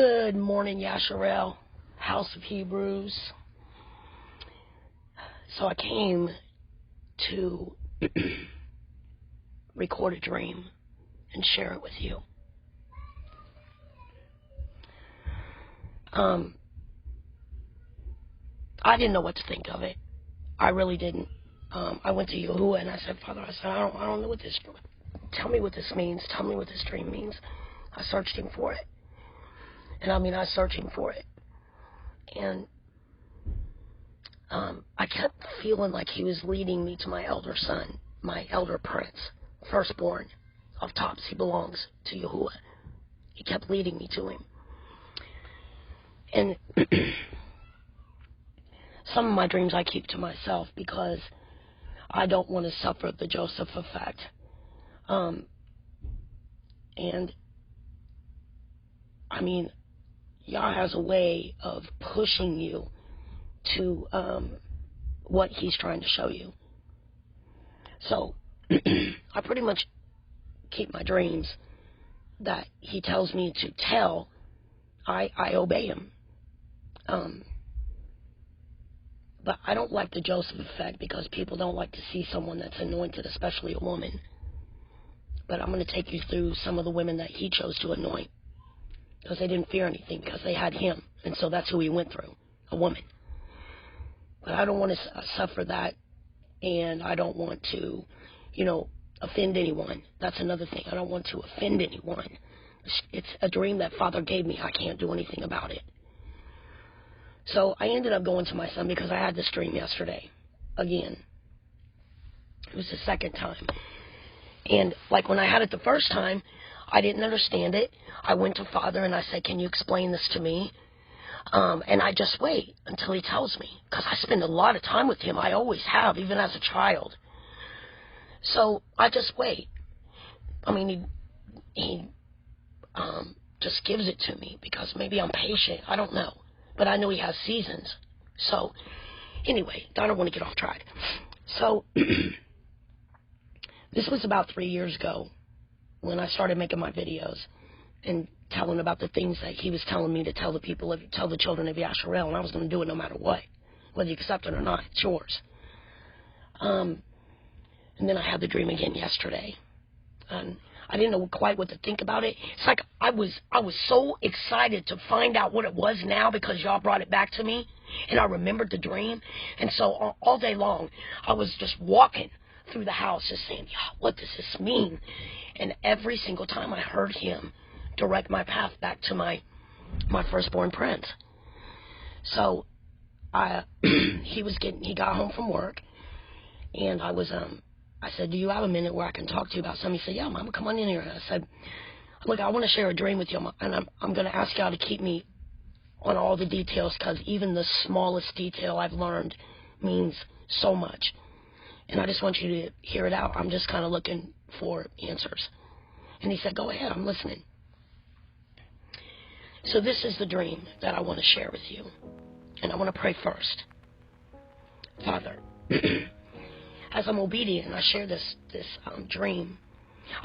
Good morning, Yasharel, House of Hebrews. So I came to record a dream and share it with you. I didn't know what to think of it. I really didn't. I went to YAHUAH and I said, Father, I don't know what this, tell me what this means. Tell me what this dream means. I searched him for it. And I was searching for it. And I kept feeling like he was leading me to my elder son, my elder prince, firstborn of tops. He belongs to YAHUAH. He kept leading me to him. And some of my dreams I keep to myself because I don't want to suffer the Joseph effect. Yah has a way of pushing you to what he's trying to show you. So I pretty much keep my dreams that he tells me to tell. I obey him. But I don't like the Joseph effect because people don't like to see someone that's anointed, especially a woman. But I'm going to take you through some of the women that he chose to anoint, because they didn't fear anything, because they had him. And so that's who he went through, a woman. But I don't want to suffer that, and I don't want to, offend anyone. That's another thing. I don't want to offend anyone. It's a dream that Father gave me. I can't do anything about it. So I ended up going to my son because I had this dream yesterday. Again. It was the second time. And like when I had it the first time, I didn't understand it. I went to Father and I said, can you explain this to me? And I just wait until he tells me, because I spend a lot of time with him. I always have, even as a child. So I just wait. He just gives it to me because maybe I'm patient. I don't know. But I know he has seasons. So anyway, I don't want to get off track. So this was about 3 years ago when I started making my videos and telling about the things that he was telling me to tell the people, tell the children of Yasharel, and I was going to do it no matter what, whether you accept it or not. It's yours. And then I had the dream again yesterday, and I didn't know quite what to think about it. It's like I was so excited to find out what it was now because y'all brought it back to me, and I remembered the dream. And so all day long, I was just walking through the house just saying, what does this mean? And every single time I heard him direct my path back to my firstborn prince. So he got home from work, and I said, do you have a minute where I can talk to you about something? He said, yeah, Mama, come on in here. And I said, look, I want to share a dream with you, and I'm going to ask y'all to keep me on all the details, because even the smallest detail I've learned means so much. And I just want you to hear it out. I'm just kind of looking for answers. And he said, go ahead, I'm listening. So this is the dream that I want to share with you. And I want to pray first. Father, as I'm obedient and I share this dream,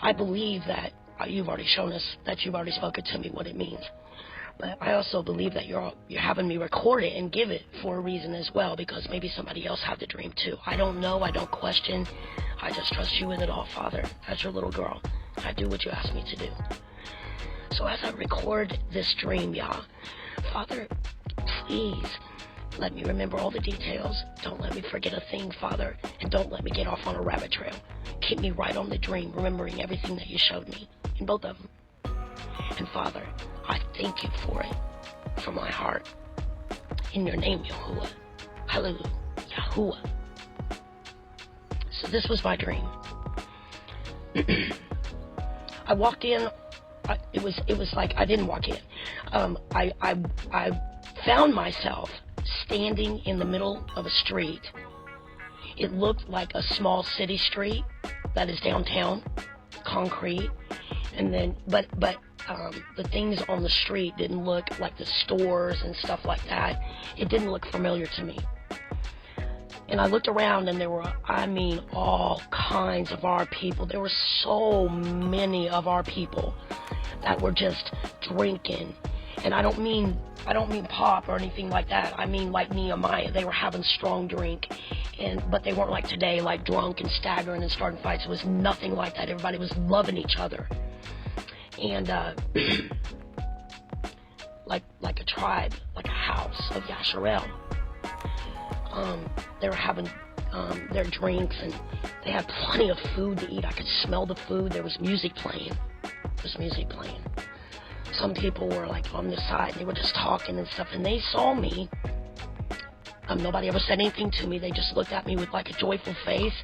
I believe that you've already shown us, that you've already spoken to me what it means. But I also believe that you're having me record it and give it for a reason as well, because maybe somebody else had the dream too. I don't know. I don't question. I just trust you with it all, Father. As your little girl, I do what you ask me to do. So as I record this dream, Yah, Father, please let me remember all the details. Don't let me forget a thing, Father. And don't let me get off on a rabbit trail. Keep me right on the dream, remembering everything that you showed me, in both of them. And Father, I thank you for it, from my heart. In your name, YAHUAH. Hallelujah. YAHUAH. So this was my dream. I walked in. It was like I didn't walk in. I found myself standing in the middle of a street. It looked like a small city street that is downtown, concrete, and then but the things on the street didn't look like the stores and stuff like that. It didn't look familiar to me. And I looked around, and there were, all kinds of our people. There were so many of our people that were just drinking And I don't mean pop or anything like that. I mean like Nehemiah. They were having strong drink, but they weren't like today, like drunk and staggering and starting fights. It was nothing like that. Everybody was loving each other. And like a tribe, like a house of Yasharel. They were having their drinks, and they had plenty of food to eat. I could smell the food. There was music playing. Some people were like on the side. They were just talking and stuff, and they saw me. Nobody ever said anything to me. They just looked at me with like a joyful face.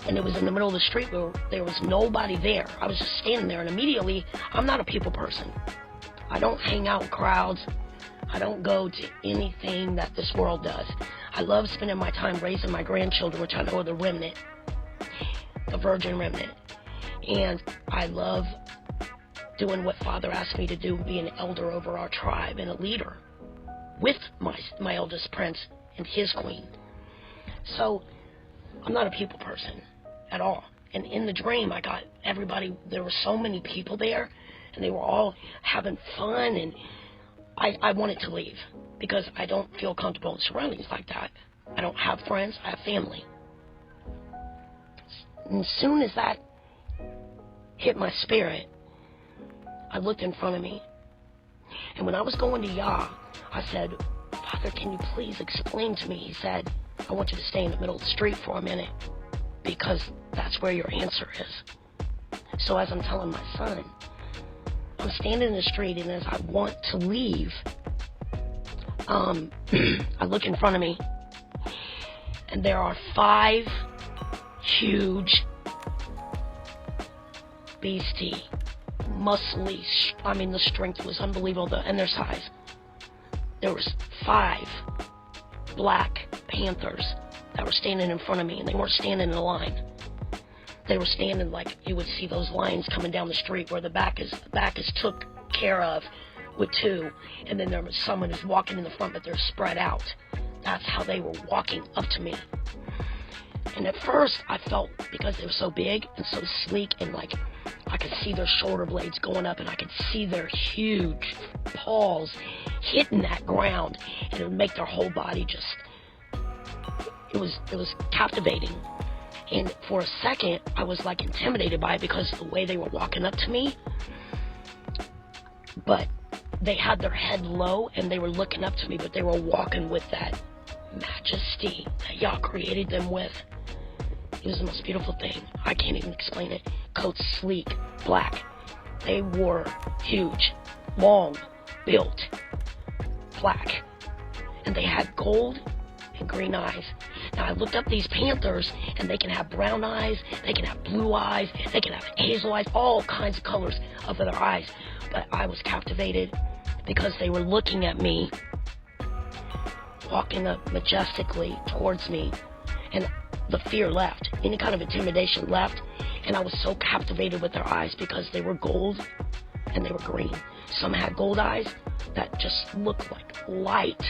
And it was in the middle of the street where there was nobody there. I was just standing there, and immediately, I'm not a people person. I don't hang out in crowds. I don't go to anything that this world does. I love spending my time raising my grandchildren, which I know are the remnant, the virgin remnant. And I love doing what Father asked me to do, be an elder over our tribe and a leader with my eldest prince and his queen. So I'm not a people person at all. And in the dream, I got everybody, there were so many people there, and they were all having fun, and I wanted to leave because I don't feel comfortable in surroundings like that. I don't have friends, I have family. And as soon as that hit my spirit, I looked in front of me. And when I was going to Yah, I said, Father, can you please explain to me? He said, I want you to stay in the middle of the street for a minute because that's where your answer is. So as I'm telling my son, I'm standing in the street, and as I want to leave, I look in front of me, and there are 5 huge, beastie, muscly, the strength was unbelievable, and their size. There was 5 black panthers that were standing in front of me, and they weren't standing in a line. They were standing like you would see those lines coming down the street where the back is took care of with 2, and then there was someone who's walking in the front, but they're spread out. That's how they were walking up to me. And at first, I felt, because they were so big and so sleek, and like I could see their shoulder blades going up, and I could see their huge paws hitting that ground, and it would make their whole body just, it was captivating. And for a second, I was like intimidated by it because of the way they were walking up to me. But they had their head low, and they were looking up to me, but they were walking with that majesty that Yah created them with. It was the most beautiful thing. I can't even explain it. Coats sleek, black. They were huge, long, built, black. And they had gold and green eyes. Now, I looked up these panthers, and they can have brown eyes, they can have blue eyes, they can have hazel eyes, all kinds of colors of their eyes. But I was captivated because they were looking at me, walking up majestically towards me, and the fear left. Any kind of intimidation left, and I was so captivated with their eyes because they were gold and they were green. Some had gold eyes that just looked like light,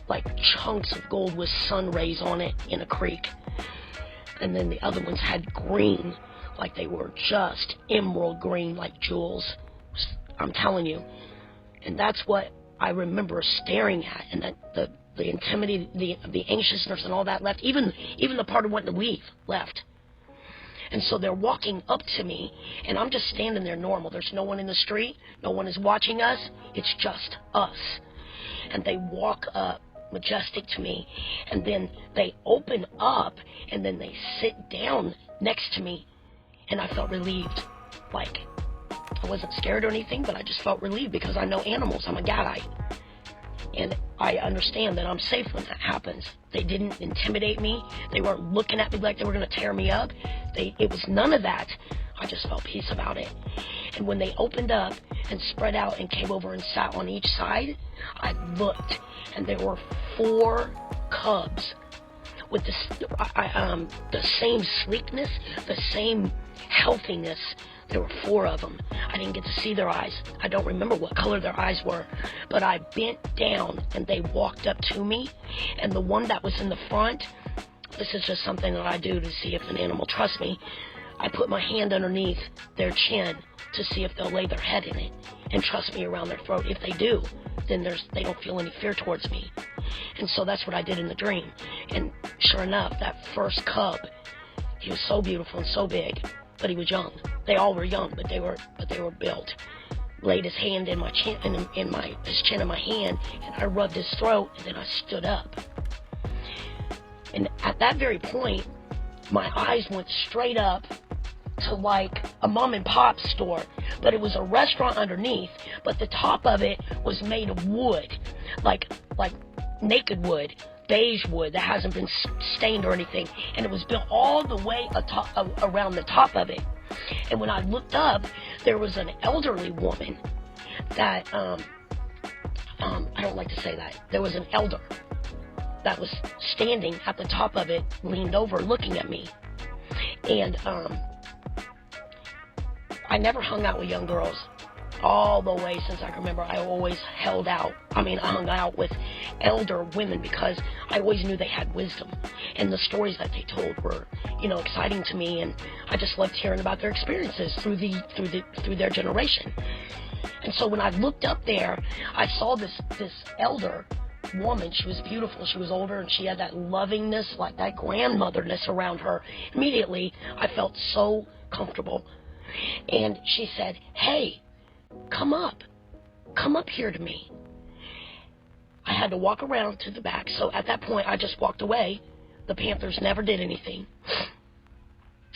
like chunks of gold with sun rays on it in a creek. And then the other ones had green, like they were just emerald green, like jewels. I'm telling you. And that's what I remember staring at, and that the intimidity, the anxiousness and all that left. Even the part of wanting to leave left. And so they're walking up to me, and I'm just standing there normal. There's no one in the street. No one is watching us. It's just us. And they walk up majestic to me, and then they open up, and then they sit down next to me, and I felt relieved. Like, I wasn't scared or anything, but I just felt relieved because I know animals. I'm a Gadite. And I understand that I'm safe when that happens. They didn't intimidate me. They weren't looking at me like they were going to tear me up. It was none of that. I just felt peace about it. And when they opened up and spread out and came over and sat on each side, I looked, and there were 4 cubs with the same sleekness, the same healthiness. There were 4 of them. I didn't get to see their eyes. I don't remember what color their eyes were, but I bent down, and they walked up to me, and the one that was in the front, this is just something that I do to see if an animal trusts me. I put my hand underneath their chin to see if they'll lay their head in it and trust me around their throat. If they do, then they don't feel any fear towards me. And so that's what I did in the dream. And sure enough, that first cub, he was so beautiful and so big, but he was young. They all were young, but they were built. Laid his hand in my chin, his chin in my hand, and I rubbed his throat, and then I stood up. And at that very point, my eyes went straight up to like a mom and pop store, but it was a restaurant underneath, but the top of it was made of wood, like naked wood, beige wood that hasn't been stained or anything, and it was built all the way around the top of it. And when I looked up, there was an elderly woman that I don't like to say that. There was an elder that was standing at the top of it, leaned over, looking at me. And I never hung out with young girls. All the way since I can remember, I always hung out with elder women because I always knew they had wisdom. And the stories that they told were, exciting to me. And I just loved hearing about their experiences through their generation. And so when I looked up there, I saw this elder woman. She was beautiful. She was older, and she had that lovingness, like that grandmotherness around her. Immediately, I felt so comfortable. And she said, "Hey, come up here to me." I had to walk around to the back. So at that point, I just walked away. The Panthers never did anything.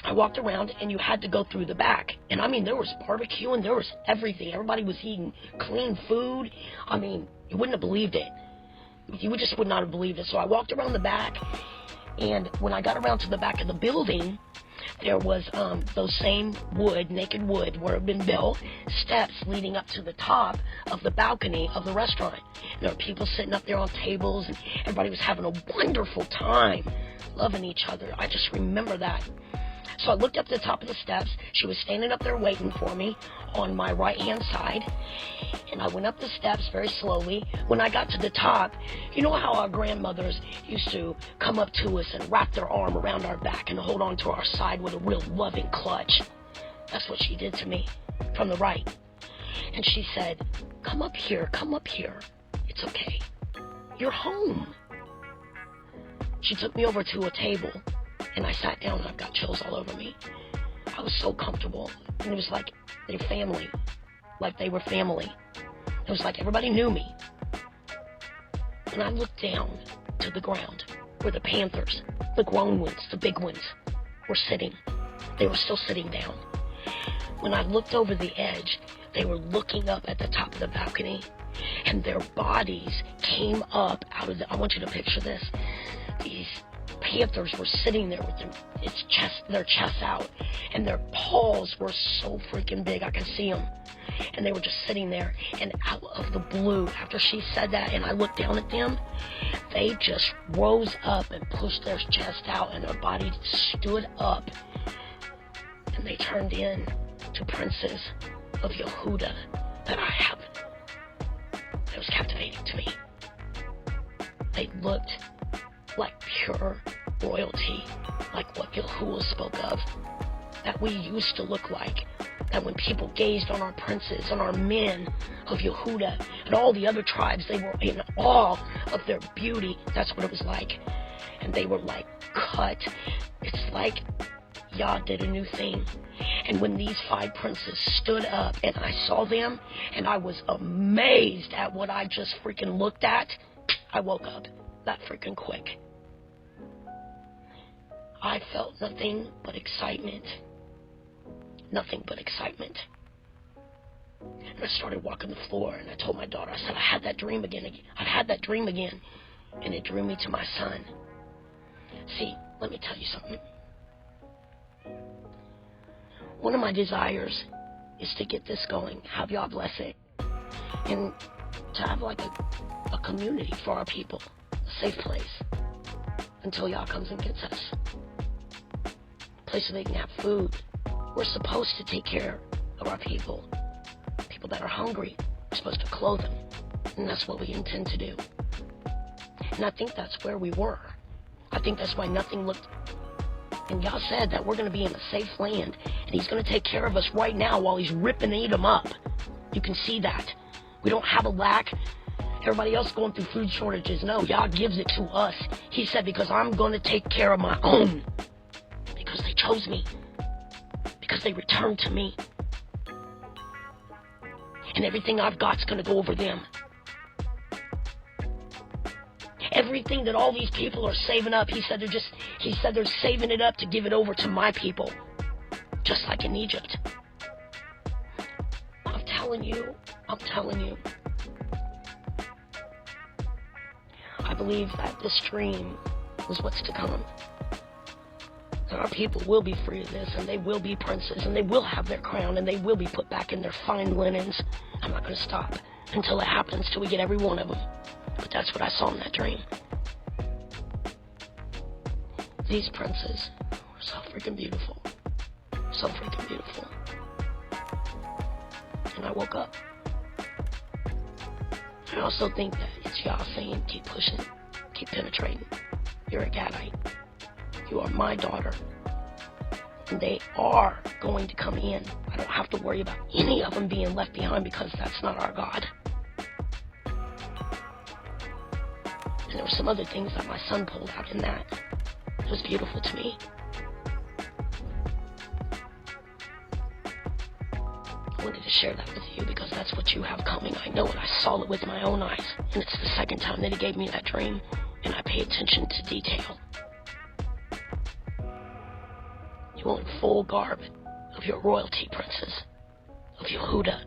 I walked around, and you had to go through the back. And there was barbecue, and there was everything. Everybody was eating clean food. You wouldn't have believed it. You just would not have believed it. So I walked around the back, and when I got around to the back of the building, there was those same naked wood where it had been built, steps leading up to the top of the balcony of the restaurant. And there were people sitting up there on tables, and everybody was having a wonderful time, loving each other. I just remember that. So I looked up to the top of the steps. She was standing up there waiting for me on my right-hand side. And I went up the steps very slowly. When I got to the top, you know how our grandmothers used to come up to us and wrap their arm around our back and hold on to our side with a real loving clutch? That's what she did to me from the right. And she said, come up here. It's okay. You're home." She took me over to a table, and I sat down, and I've got chills all over me. I was so comfortable. And it was like they were family. It was like everybody knew me. And I looked down to the ground where the Panthers, the grown ones, the big ones, were sitting. They were still sitting down. When I looked over the edge, they were looking up at the top of the balcony, and their bodies came up out of I want you to picture this. These Panthers were sitting there with their chests out, and their paws were so freaking big. I could see them. And they were just sitting there, and out of the blue, after she said that, and I looked down at them, they just rose up and pushed their chest out, and their bodies stood up, and they turned in to princes of YAHUAH that I have. That was captivating to me. They looked like pure royalty, like what YAHUAH spoke of, that we used to look like. That when people gazed on our princes, on our men of YAHUAH, and all the other tribes, they were in awe of their beauty. That's what it was like. And they were like cut. It's like Yah did a new thing. And when these 5 princes stood up and I saw them, and I was amazed at what I just freaking looked at, I woke up that freaking quick. I felt nothing but excitement. Nothing but excitement. And I started walking the floor, and I told my daughter, I said, I had that dream again. I've had that dream again. And it drew me to my son. See, let me tell you something. One of my desires is to get this going, have y'all bless it, and to have like a community for our people, a safe place, until y'all comes and gets us. A place where they can have food. We're supposed to take care of our people that are hungry. We're supposed to clothe them, and that's what we intend to do. And I think that's where we were. I think that's why nothing looked And God said that we're going to be in a safe land, and He's going to take care of us right now while He's ripping Edom up. You can see that. We don't have a lack. Everybody else going through food shortages. No, Yah gives it to us. He said, because I'm going to take care of my own. Because they chose me. Because they returned to me. And everything I've got's going to go over them. Everything that all these people are saving up, he said they're saving it up to give it over to my people. Just like in Egypt. I'm telling you. I believe that this dream was what's to come. And our people will be free of this, and they will be princes, and they will have their crown, and they will be put back in their fine linens. I'm not going to stop until it happens, till we get every one of them. But that's what I saw in that dream. These princes were so freaking beautiful. So freaking beautiful. And I woke up. I also think that it's Yah saying, keep pushing, keep penetrating. You're a Gadite. You are my daughter. And they are going to come in. I don't have to worry about any of them being left behind, because that's not our God. And there were some other things that my son pulled out in that. It was beautiful to me. I wanted to share that with you because that's what you have coming. I know it. I saw it with my own eyes. And it's the second time that he gave me that dream. And I pay attention to detail. You will in full garb of your royalty, princes. Of YAHUAH.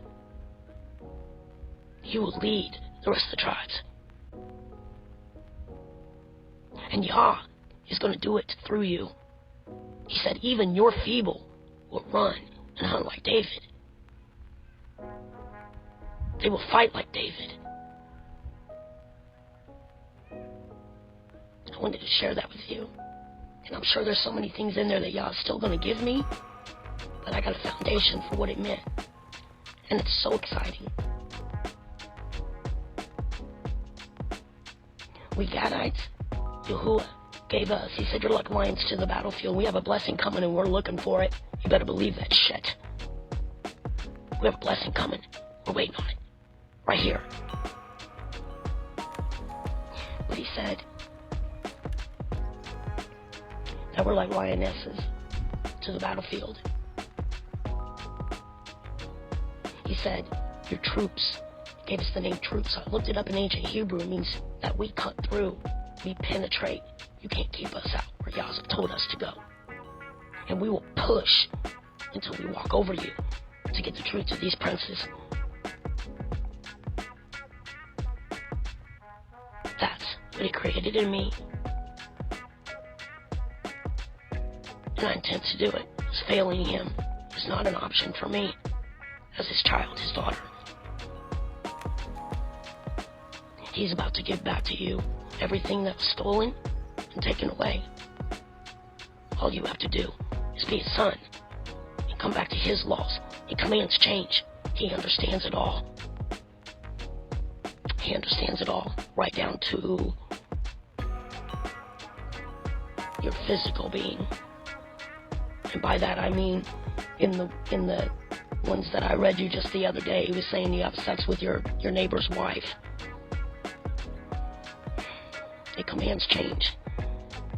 You will lead the rest of the tribes. And Yah is going to do it through you. He said, even your feeble will run and hunt like David. They will fight like David. I wanted to share that with you. And I'm sure there's so many things in there that Yah is still going to give me. But I got a foundation for what it meant. And it's so exciting. We Gadites, YAHUAH gave us. He said, you're like lions to the battlefield. We have a blessing coming and we're looking for it. You better believe that shit. We have a blessing coming. We're waiting on it. Right here. But he said that we're like lionesses to the battlefield. He said, your troops. Gave us the name troops. I looked it up in ancient Hebrew. It means that we cut through. We penetrate. You can't keep us out where Yah told us to go. And we will push until we walk over you to get the truth of these princes. That's what he created in me. And I intend to do it. It's failing him. It's not an option for me as his child, his daughter. He's about to give back to you everything that was stolen and taken away. All you have to do is be his son and come back to his laws. He commands change. He understands it all. He understands it all, right down to your physical being. And by that I mean in the ones that I read you just the other day, he was saying you have sex with your neighbor's wife. It commands change.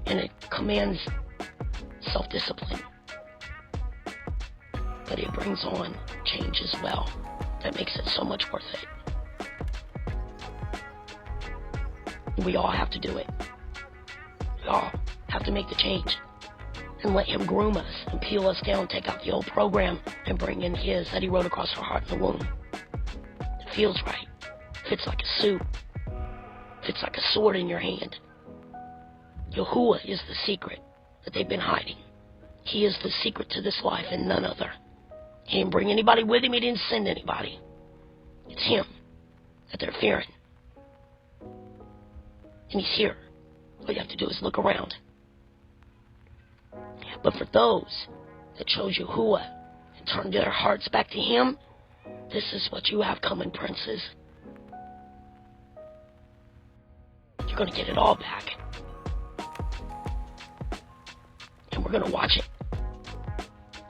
And it commands self-discipline. But it brings on change as well. That makes it so much worth it. We all have to do it. We all have to make the change. And let him groom us and peel us down, take out the old program and bring in his that he wrote across our heart in the womb. It feels right. Fits like a suit. Fits like a sword in your hand. YAHUAH is the secret that they've been hiding. He is the secret to this life and none other. He didn't bring anybody with him. He didn't send anybody. It's him that they're fearing. And he's here. All you have to do is look around. But for those that chose YAHUAH and turned their hearts back to him, this is what you have coming, princes. You're going to get it all back. And we're We're going to watch it.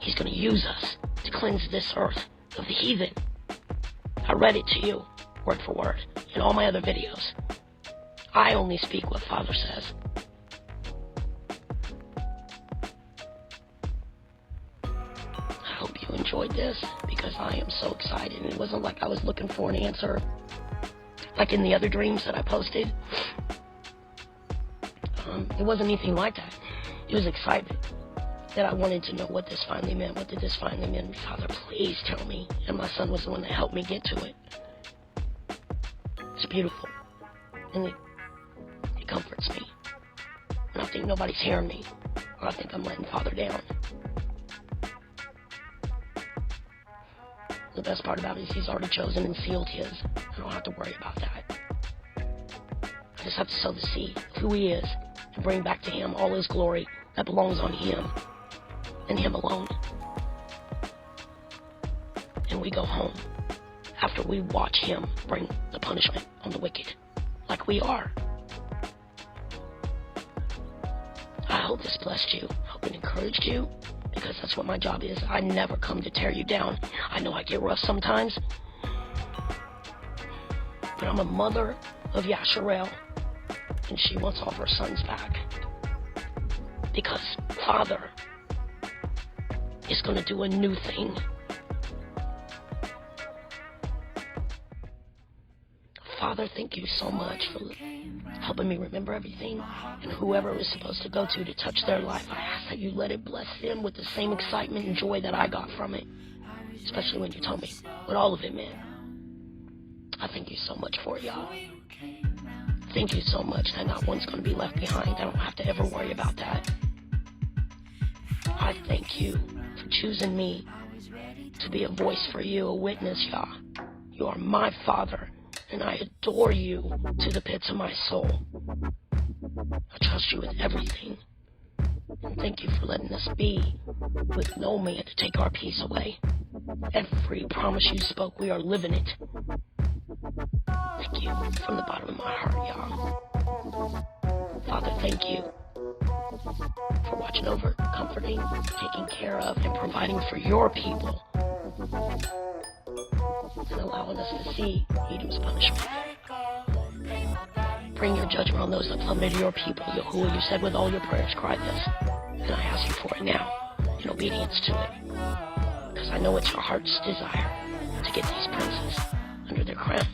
He's going to use us to cleanse this earth of the heathen. I read it to you, word for word, in all my other videos. I only speak what Father says. I hope you enjoyed this, because I am so excited. It wasn't like I was looking for an answer, like in the other dreams that I posted. It wasn't anything like that. It was excitement that I wanted to know what this finally meant. What did this finally mean? Father, please tell me. And my son was the one that helped me get to it. It's beautiful. And it comforts me. And I think nobody's hearing me. Or I think I'm letting Father down. The best part about it is he's already chosen and sealed his. I don't have to worry about that. I just have to sow the seed of who he is and bring back to him all his glory that belongs on him and him alone. And we go home after we watch him bring the punishment on the wicked, like we are. I hope this blessed you. I hope it encouraged you, because that's what my job is. I never come to tear you down. I know I get rough sometimes, but I'm a mother of YAHUAH, and she wants all of her sons back. Because Father is going to do a new thing. Father, thank you so much for helping me remember everything. And whoever it was supposed to go to touch their life, I ask that you let it bless them with the same excitement and joy that I got from it. Especially when you told me what all of it meant. I thank you so much for it, y'all. Thank you so much that not one's going to be left behind. I don't have to ever worry about that. I thank you for choosing me to be a voice for you, a witness, Yah. You are my Father, and I adore you to the pits of my soul. I trust you with everything. And thank you for letting us be with no man to take our peace away. Every promise you spoke, we are living it. Thank you from the bottom of my heart, y'all. Father, thank you for watching over, comforting, taking care of, and providing for your people. And allowing us to see Edom's punishment. Bring your judgment on those that plummeted your people, YAHUAH. You said with all your prayers, cry this. And I ask you for it now, in obedience to it. Because I know it's your heart's desire to get these princes under their crown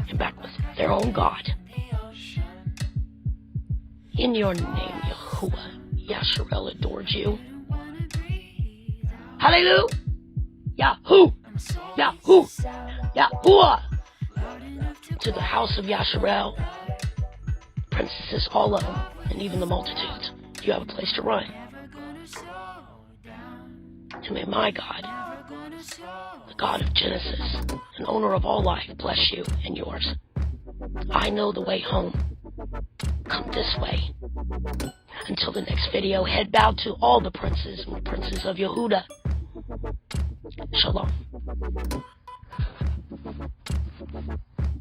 and back with their own God. In your name, YAHUAH, YAHUAH adored you. Hallelujah! Yahoo! Yahoo! YAHUAH! To the house of YAHUAH, princesses, all of them, and even the multitudes, you have a place to run. And may my God, the God of Genesis, and owner of all life, bless you and yours. I know the way home. Come this way. Until the next video, head bowed to all the princes and princes of YAHUAH. Shalom.